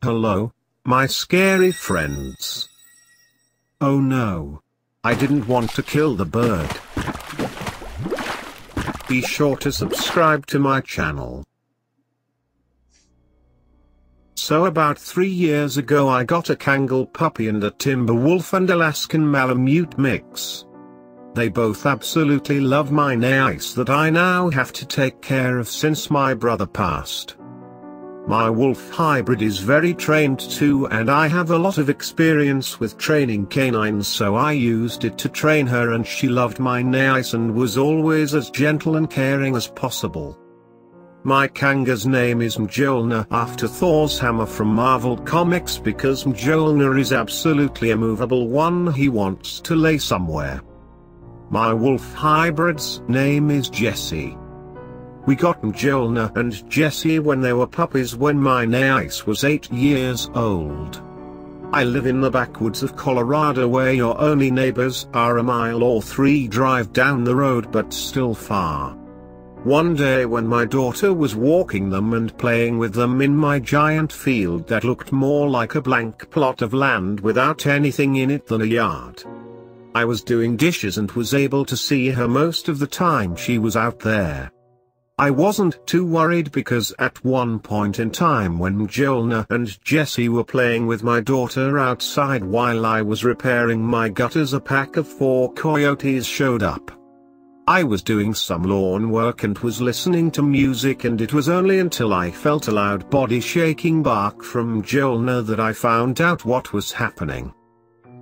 Hello, my scary friends. Oh no. I didn't want to kill the bird. Be sure to subscribe to my channel. So about 3 years ago I got a Kangal puppy and a timber wolf and Alaskan Malamute mix. They both absolutely love my nice that I now have to take care of since my brother passed. My wolf hybrid is very trained too, and I have a lot of experience with training canines, so I used it to train her, and she loved my nice and was always as gentle and caring as possible. My Kanga's name is Mjolnir, after Thor's hammer from Marvel Comics, because Mjolnir is absolutely a movable one he wants to lay somewhere. My wolf hybrid's name is Jessie. We got Mjolnir and Jessie when they were puppies when my nice was 8 years old. I live in the backwoods of Colorado, where your only neighbors are a mile or 3 drive down the road, but still far. One day when my daughter was walking them and playing with them in my giant field that looked more like a blank plot of land without anything in it than a yard. I was doing dishes and was able to see her most of the time she was out there. I wasn't too worried because at one point in time when Mjolnir and Jessie were playing with my daughter outside while I was repairing my gutters, a pack of 4 coyotes showed up. I was doing some lawn work and was listening to music, and it was only until I felt a loud body shaking bark from Mjolnir that I found out what was happening.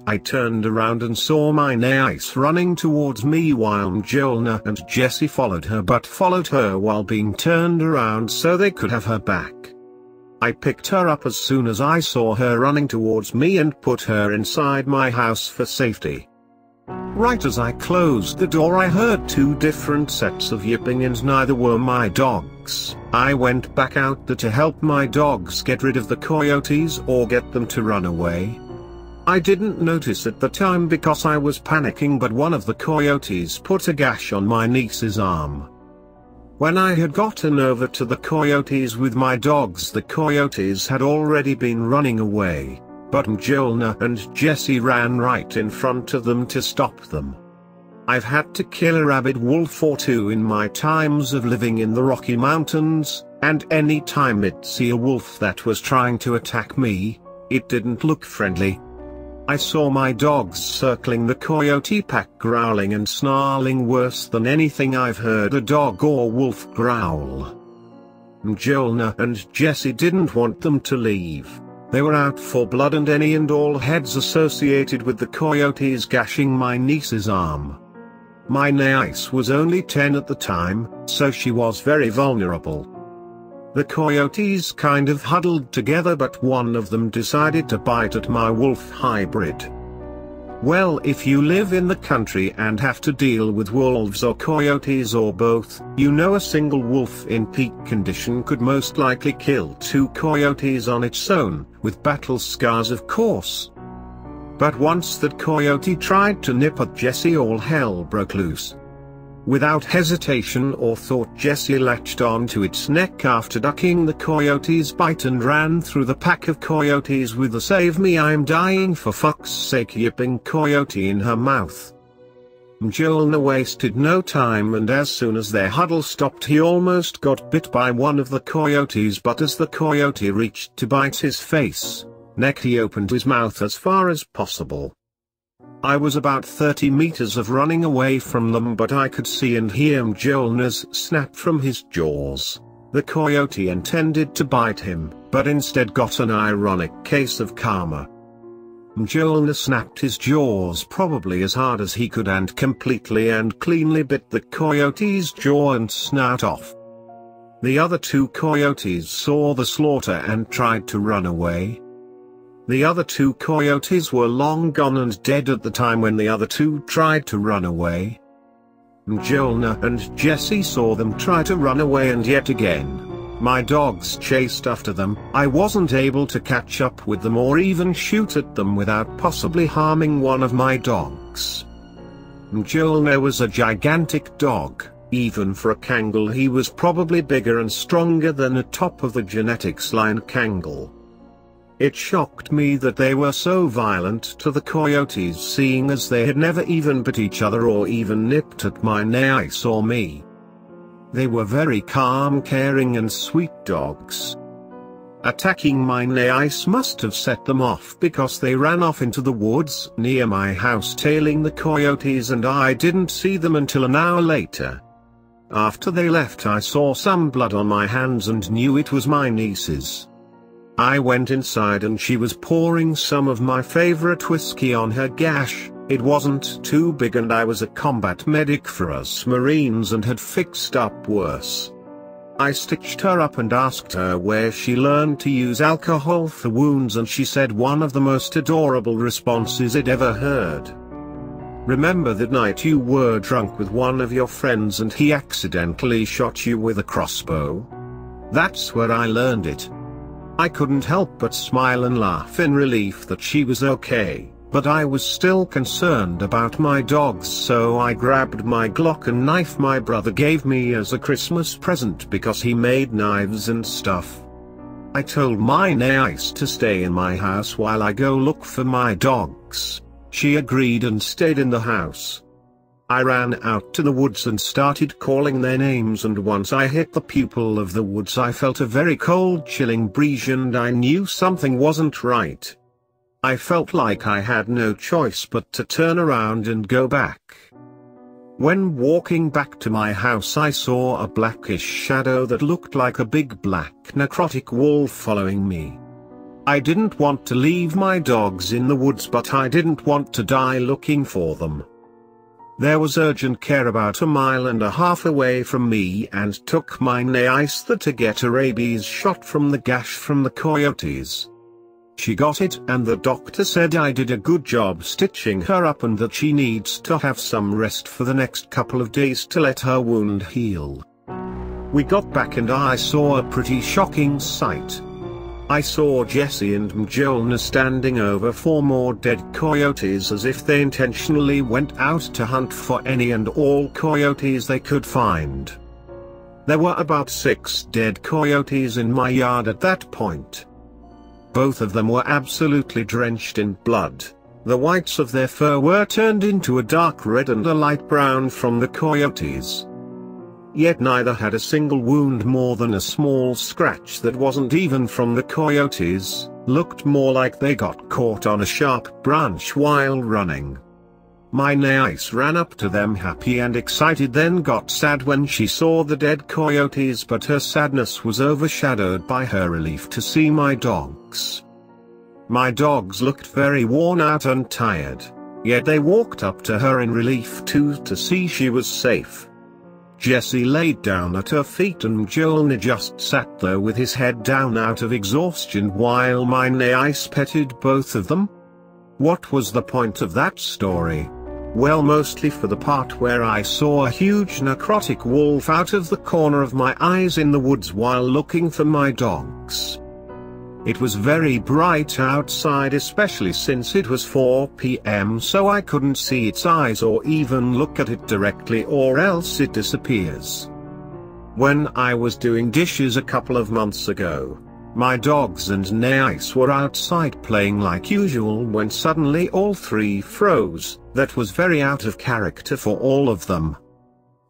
I turned around and saw my nice running towards me while Mjolnir and Jessie followed her, but followed her while being turned around so they could have her back. I picked her up as soon as I saw her running towards me and put her inside my house for safety. Right as I closed the door, I heard 2 different sets of yipping, and neither were my dogs. I went back out there to help my dogs get rid of the coyotes or get them to run away. I didn't notice at the time because I was panicking, but one of the coyotes put a gash on my niece's arm. When I had gotten over to the coyotes with my dogs, the coyotes had already been running away, but Mjolnir and Jessie ran right in front of them to stop them. I've had to kill a rabid wolf or 2 in my times of living in the Rocky Mountains, and any time I'd see a wolf that was trying to attack me, it didn't look friendly. I saw my dogs circling the coyote pack, growling and snarling worse than anything I've heard a dog or wolf growl. Mjolnir and Jessie didn't want them to leave. They were out for blood and any and all heads associated with the coyotes gashing my niece's arm. My niece was only 10 at the time, so she was very vulnerable. The coyotes kind of huddled together, but one of them decided to bite at my wolf hybrid. Well, if you live in the country and have to deal with wolves or coyotes or both, you know a single wolf in peak condition could most likely kill 2 coyotes on its own, with battle scars of course. But once that coyote tried to nip at Jessie, all hell broke loose. Without hesitation or thought, Jessie latched onto its neck after ducking the coyote's bite and ran through the pack of coyotes with the "save me, I'm dying for fuck's sake" yipping coyote in her mouth. Mjolnir wasted no time, and as soon as their huddle stopped, he almost got bit by one of the coyotes, but as the coyote reached to bite his face, neck, he opened his mouth as far as possible. I was about 30 meters of running away from them, but I could see and hear Mjolnir's snap from his jaws. The coyote intended to bite him, but instead got an ironic case of karma. Mjolnir snapped his jaws probably as hard as he could and completely and cleanly bit the coyote's jaw and snout off. The other 2 coyotes saw the slaughter and tried to run away. The other 2 coyotes were long gone and dead at the time when the other 2 tried to run away. Mjolnir and Jessie saw them try to run away, and yet again, my dogs chased after them. I wasn't able to catch up with them or even shoot at them without possibly harming one of my dogs. Mjolnir was a gigantic dog. Even for a Kangal, he was probably bigger and stronger than a top of the genetics line Kangal. It shocked me that they were so violent to the coyotes, seeing as they had never even bit each other or even nipped at my niece or me. They were very calm, caring and sweet dogs. Attacking my niece must have set them off because they ran off into the woods near my house tailing the coyotes, and I didn't see them until an hour later. After they left, I saw some blood on my hands and knew it was my niece's. I went inside and she was pouring some of my favorite whiskey on her gash. It wasn't too big and I was a combat medic for us Marines and had fixed up worse. I stitched her up and asked her where she learned to use alcohol for wounds, and she said one of the most adorable responses I'd ever heard. "Remember that night you were drunk with one of your friends and he accidentally shot you with a crossbow? That's where I learned it." I couldn't help but smile and laugh in relief that she was okay, but I was still concerned about my dogs, so I grabbed my Glock and knife my brother gave me as a Christmas present because he made knives and stuff. I told my niece to stay in my house while I go look for my dogs. She agreed and stayed in the house. I ran out to the woods and started calling their names, and once I hit the pupil of the woods I felt a very cold chilling breeze and I knew something wasn't right. I felt like I had no choice but to turn around and go back. When walking back to my house I saw a blackish shadow that looked like a big black necrotic wolf following me. I didn't want to leave my dogs in the woods, but I didn't want to die looking for them. There was urgent care about 1.5 miles away from me, and took my niece there to get a rabies shot from the gash from the coyotes. She got it and the doctor said I did a good job stitching her up and that she needs to have some rest for the next couple of days to let her wound heal. We got back and I saw a pretty shocking sight. I saw Jesse and Mjolnir standing over 4 more dead coyotes as if they intentionally went out to hunt for any and all coyotes they could find. There were about 6 dead coyotes in my yard at that point. Both of them were absolutely drenched in blood. The whites of their fur were turned into a dark red and a light brown from the coyotes. Yet neither had a single wound more than a small scratch that wasn't even from the coyotes, looked more like they got caught on a sharp branch while running. My niece ran up to them happy and excited, then got sad when she saw the dead coyotes, but her sadness was overshadowed by her relief to see my dogs. My dogs looked very worn out and tired, yet they walked up to her in relief too to see she was safe. Jesse laid down at her feet and Mjolnir just sat there with his head down out of exhaustion while my niece petted both of them. What was the point of that story? Well, mostly for the part where I saw a huge necrotic wolf out of the corner of my eyes in the woods while looking for my dogs. It was very bright outside, especially since it was 4 p.m, so I couldn't see its eyes or even look at it directly, or else it disappears. When I was doing dishes a couple of months ago, my dogs and niece were outside playing like usual when suddenly all 3 froze. That was very out of character for all of them.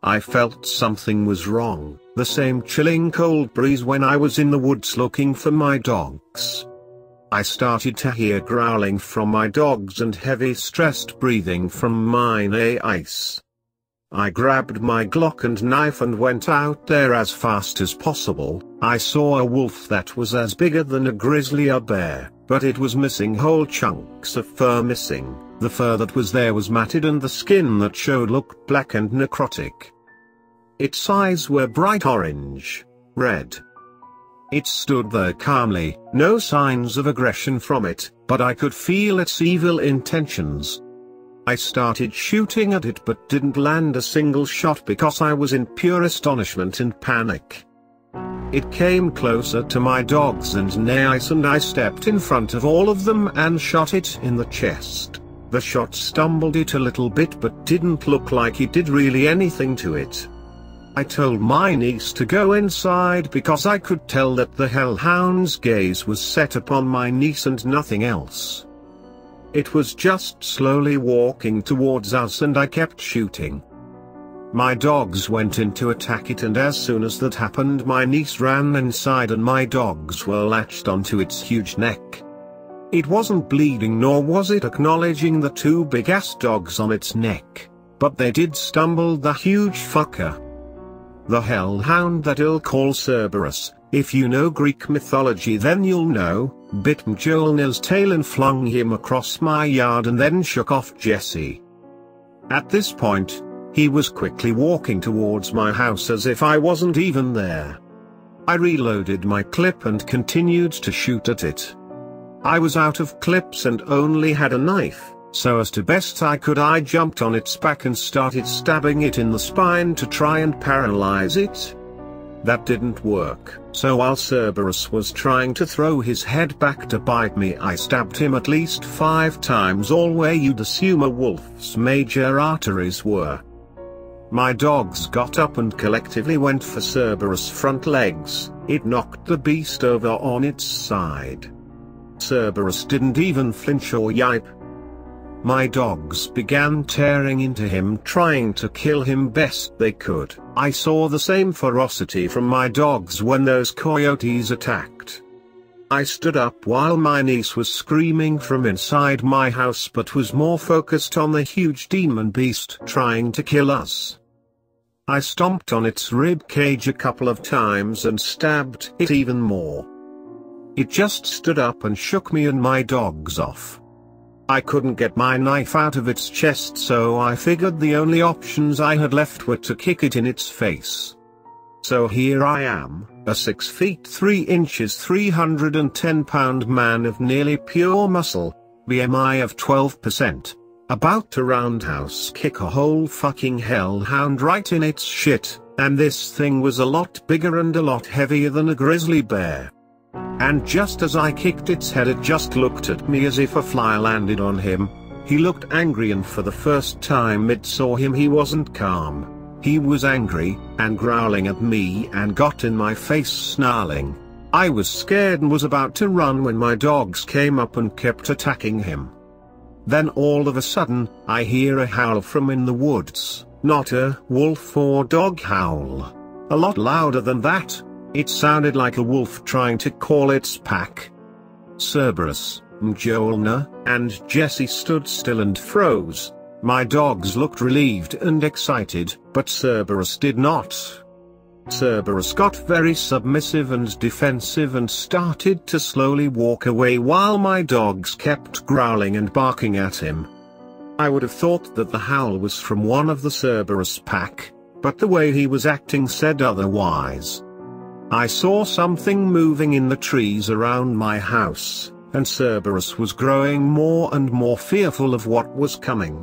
I felt something was wrong, the same chilling cold breeze when I was in the woods looking for my dogs. I started to hear growling from my dogs and heavy stressed breathing from my niece. I grabbed my Glock and knife and went out there as fast as possible. I saw a wolf that was as bigger than a grizzly bear, but it was missing whole chunks of fur missing. The fur that was there was matted and the skin that showed looked black and necrotic. Its eyes were bright orange, red. It stood there calmly, no signs of aggression from it, but I could feel its evil intentions. I started shooting at it but didn't land a single shot because I was in pure astonishment and panic. It came closer to my dogs and niece and I stepped in front of all of them and shot it in the chest. The shot stumbled it a little bit but didn't look like it did really anything to it. I told my niece to go inside because I could tell that the hellhound's gaze was set upon my niece and nothing else. It was just slowly walking towards us and I kept shooting. My dogs went in to attack it, and as soon as that happened my niece ran inside and my dogs were latched onto its huge neck. It wasn't bleeding nor was it acknowledging the two big ass dogs on its neck, but they did stumble the huge fucker. The hellhound that I'll call Cerberus, if you know Greek mythology then you'll know, bit Mjolnir's tail and flung him across my yard and then shook off Jesse. At this point, he was quickly walking towards my house as if I wasn't even there. I reloaded my clip and continued to shoot at it. I was out of clips and only had a knife, so as to best I could I jumped on its back and started stabbing it in the spine to try and paralyze it. That didn't work, so while Cerberus was trying to throw his head back to bite me I stabbed him at least 5 times, all where you'd assume a wolf's major arteries were. My dogs got up and collectively went for Cerberus' front legs. It knocked the beast over on its side. Cerberus didn't even flinch or yipe. My dogs began tearing into him, trying to kill him best they could. I saw the same ferocity from my dogs when those coyotes attacked. I stood up while my niece was screaming from inside my house but was more focused on the huge demon beast trying to kill us. I stomped on its rib cage a couple of times and stabbed it even more. It just stood up and shook me and my dogs off. I couldn't get my knife out of its chest, so I figured the only options I had left were to kick it in its face. So here I am, a 6 feet 3 inches 310 pound man of nearly pure muscle, BMI of 12%. About to roundhouse kick a whole fucking hellhound right in its shit, and this thing was a lot bigger and a lot heavier than a grizzly bear. And just as I kicked its head it just looked at me as if a fly landed on him. He looked angry, and for the first time it saw him he wasn't calm. He was angry, and growling at me and got in my face snarling. I was scared and was about to run when my dogs came up and kept attacking him. Then all of a sudden, I hear a howl from in the woods, not a wolf or dog howl. A lot louder than that. It sounded like a wolf trying to call its pack. Cerberus, Mjolnir, and Jesse stood still and froze. My dogs looked relieved and excited, but Cerberus did not. Cerberus got very submissive and defensive and started to slowly walk away while my dogs kept growling and barking at him. I would have thought that the howl was from one of the Cerberus pack, but the way he was acting said otherwise. I saw something moving in the trees around my house, and Cerberus was growing more and more fearful of what was coming.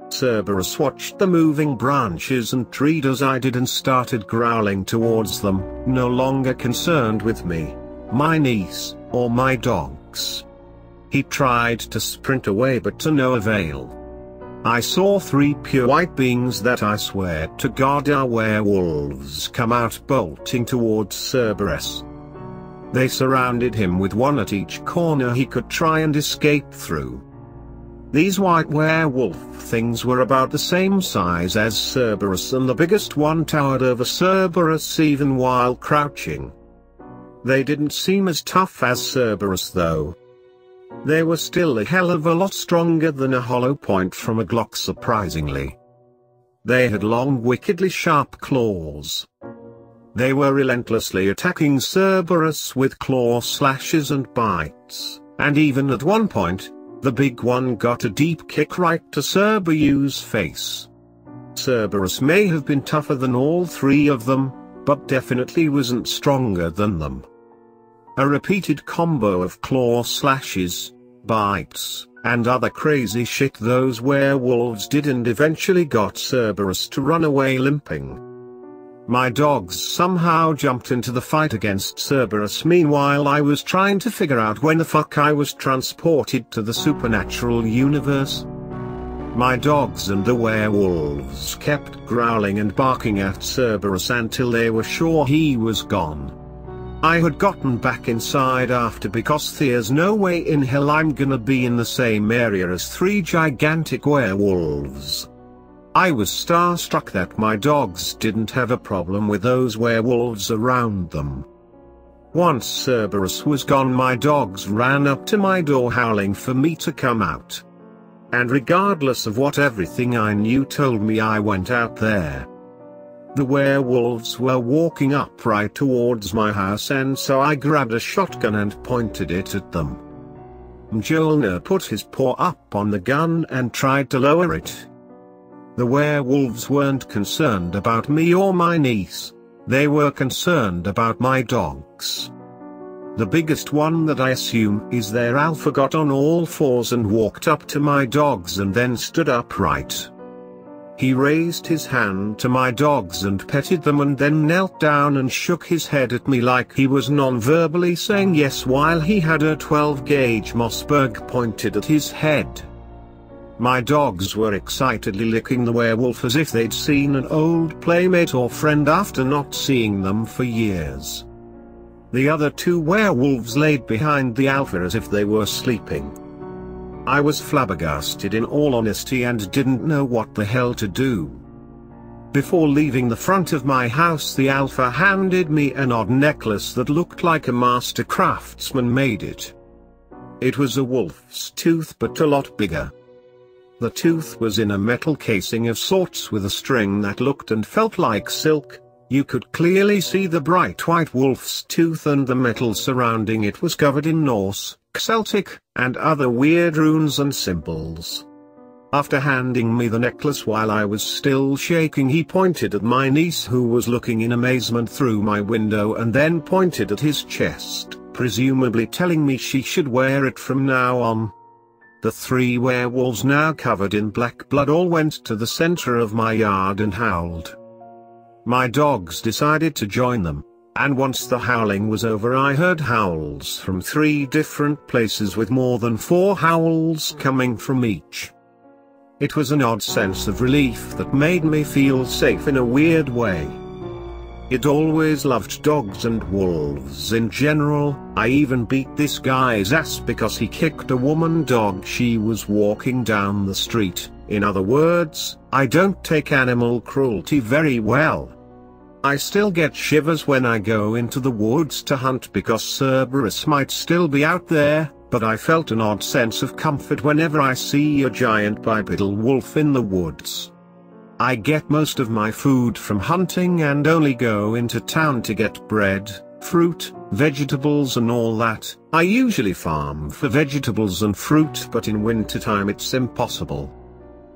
Cerberus watched the moving branches and trees as I did and started growling towards them, no longer concerned with me, my niece, or my dogs. He tried to sprint away but to no avail. I saw 3 pure white beings that I swear to God are werewolves come out bolting towards Cerberus. They surrounded him with one at each corner he could try and escape through. These white werewolf things were about the same size as Cerberus, and the biggest one towered over Cerberus even while crouching. They didn't seem as tough as Cerberus though. They were still a hell of a lot stronger than a hollow point from a Glock, surprisingly. They had long, wickedly sharp claws. They were relentlessly attacking Cerberus with claw slashes and bites, and even at one point, the big one got a deep kick right to Cerberus's face. Cerberus may have been tougher than all 3 of them, but definitely wasn't stronger than them. A repeated combo of claw slashes, bites, and other crazy shit those werewolves did and eventually got Cerberus to run away limping. My dogs somehow jumped into the fight against Cerberus. Meanwhile I was trying to figure out when the fuck I was transported to the supernatural universe. My dogs and the werewolves kept growling and barking at Cerberus until they were sure he was gone. I had gotten back inside after because there's no way in hell I'm gonna be in the same area as 3 gigantic werewolves. I was starstruck that my dogs didn't have a problem with those werewolves around them. Once Cerberus was gone, my dogs ran up to my door howling for me to come out. And regardless of what everything I knew told me, I went out there. The werewolves were walking up right towards my house, and so I grabbed a shotgun and pointed it at them. Mjolnir put his paw up on the gun and tried to lower it. The werewolves weren't concerned about me or my niece. They were concerned about my dogs. The biggest one that I assume is their alpha got on all fours and walked up to my dogs and then stood upright. He raised his hand to my dogs and petted them and then knelt down and shook his head at me like he was non-verbally saying yes while he had a 12-gauge Mossberg pointed at his head. My dogs were excitedly licking the werewolf as if they'd seen an old playmate or friend after not seeing them for years. The other 2 werewolves laid behind the alpha as if they were sleeping. I was flabbergasted in all honesty and didn't know what the hell to do. Before leaving the front of my house, the alpha handed me an odd necklace that looked like a master craftsman made it. It was a wolf's tooth but a lot bigger. The tooth was in a metal casing of sorts with a string that looked and felt like silk. You could clearly see the bright white wolf's tooth, and the metal surrounding it was covered in Norse, Celtic, and other weird runes and symbols. After handing me the necklace while I was still shaking, he pointed at my niece who was looking in amazement through my window and then pointed at his chest, presumably telling me she should wear it from now on. The 3 werewolves, now covered in black blood, all went to the center of my yard and howled. My dogs decided to join them, and once the howling was over, I heard howls from 3 different places with more than 4 howls coming from each. It was an odd sense of relief that made me feel safe in a weird way. I'd always loved dogs and wolves in general. I even beat this guy's ass because he kicked a woman dog. She was walking down the street. In other words, I don't take animal cruelty very well. I still get shivers when I go into the woods to hunt because Cerberus might still be out there, but I felt an odd sense of comfort whenever I see a giant bipedal wolf in the woods. I get most of my food from hunting and only go into town to get bread, fruit, vegetables and all that. I usually farm for vegetables and fruit, but in wintertime it's impossible.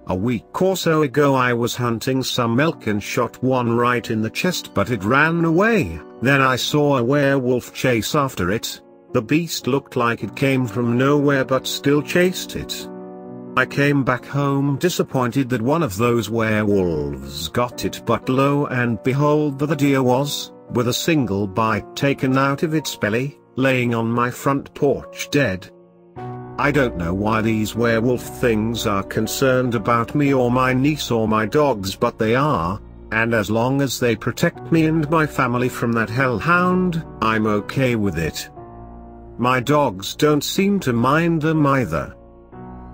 A week or so ago I was hunting some elk and shot one right in the chest, but it ran away. Then I saw a werewolf chase after it. The beast looked like it came from nowhere but still chased it. I came back home disappointed that one of those werewolves got it, but lo and behold, the deer was, with a single bite taken out of its belly, laying on my front porch dead. I don't know why these werewolf things are concerned about me or my niece or my dogs, but they are, and as long as they protect me and my family from that hellhound, I'm okay with it. My dogs don't seem to mind them either.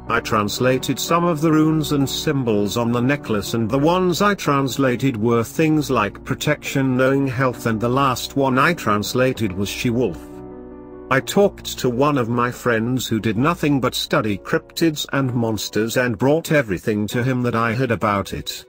I translated some of the runes and symbols on the necklace, and the ones I translated were things like protection, knowing, health, and the last one I translated was she-wolf. I talked to one of my friends who did nothing but study cryptids and monsters and brought everything to him that I heard about it.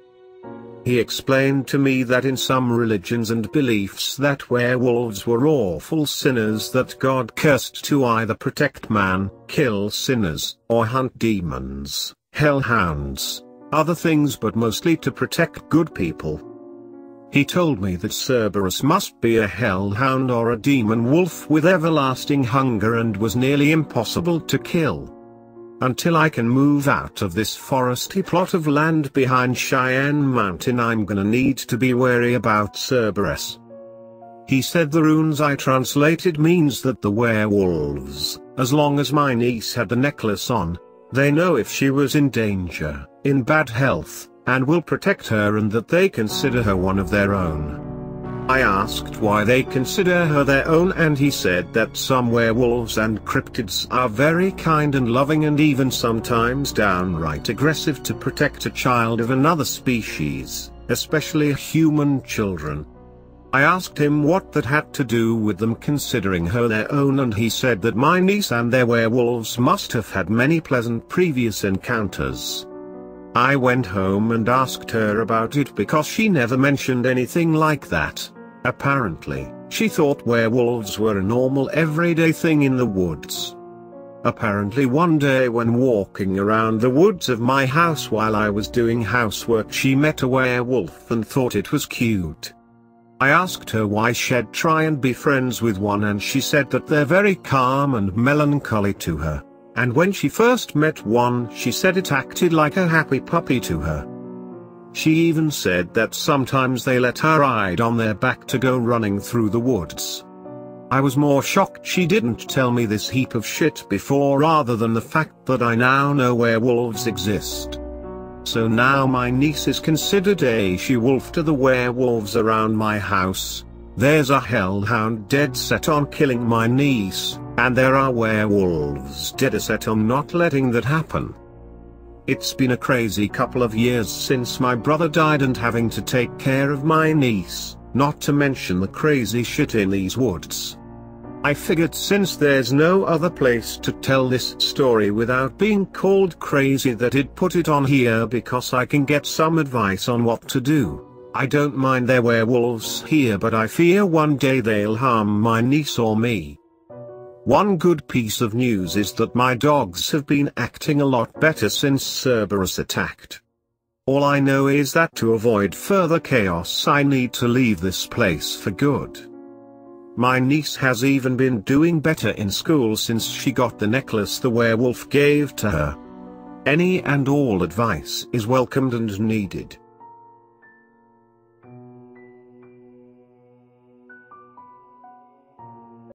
He explained to me that in some religions and beliefs that werewolves were awful sinners that God cursed to either protect man, kill sinners, or hunt demons, hellhounds, other things, but mostly to protect good people. He told me that Cerberus must be a hellhound or a demon wolf with everlasting hunger and was nearly impossible to kill. Until I can move out of this foresty plot of land behind Cheyenne Mountain, I'm gonna need to be wary about Cerberus. He said the runes I translated means that the werewolves, as long as my niece had the necklace on, they know if she was in danger, in bad health, and will protect her and that they consider her one of their own. I asked why they consider her their own, and he said that some werewolves and cryptids are very kind and loving and even sometimes downright aggressive to protect a child of another species, especially human children. I asked him what that had to do with them considering her their own, and he said that my niece and their werewolves must have had many pleasant previous encounters. I went home and asked her about it because she never mentioned anything like that. Apparently, she thought werewolves were a normal everyday thing in the woods. Apparently one day when walking around the woods of my house while I was doing housework, she met a werewolf and thought it was cute. I asked her why she'd try and be friends with one, and she said that they're very calm and melancholy to her. And when she first met one, she said it acted like a happy puppy to her. She even said that sometimes they let her ride on their back to go running through the woods. I was more shocked she didn't tell me this heap of shit before rather than the fact that I now know werewolves exist. So now my niece is considered a she-wolf to the werewolves around my house. There's a hellhound dead set on killing my niece, and there are werewolves dead set on not letting that happen. It's been a crazy couple of years since my brother died and having to take care of my niece, not to mention the crazy shit in these woods. I figured since there's no other place to tell this story without being called crazy that I'd put it on here because I can get some advice on what to do. I don't mind there werewolves here, but I fear one day they'll harm my niece or me. One good piece of news is that my dogs have been acting a lot better since Cerberus attacked. All I know is that to avoid further chaos I need to leave this place for good. My niece has even been doing better in school since she got the necklace the werewolf gave to her. Any and all advice is welcomed and needed.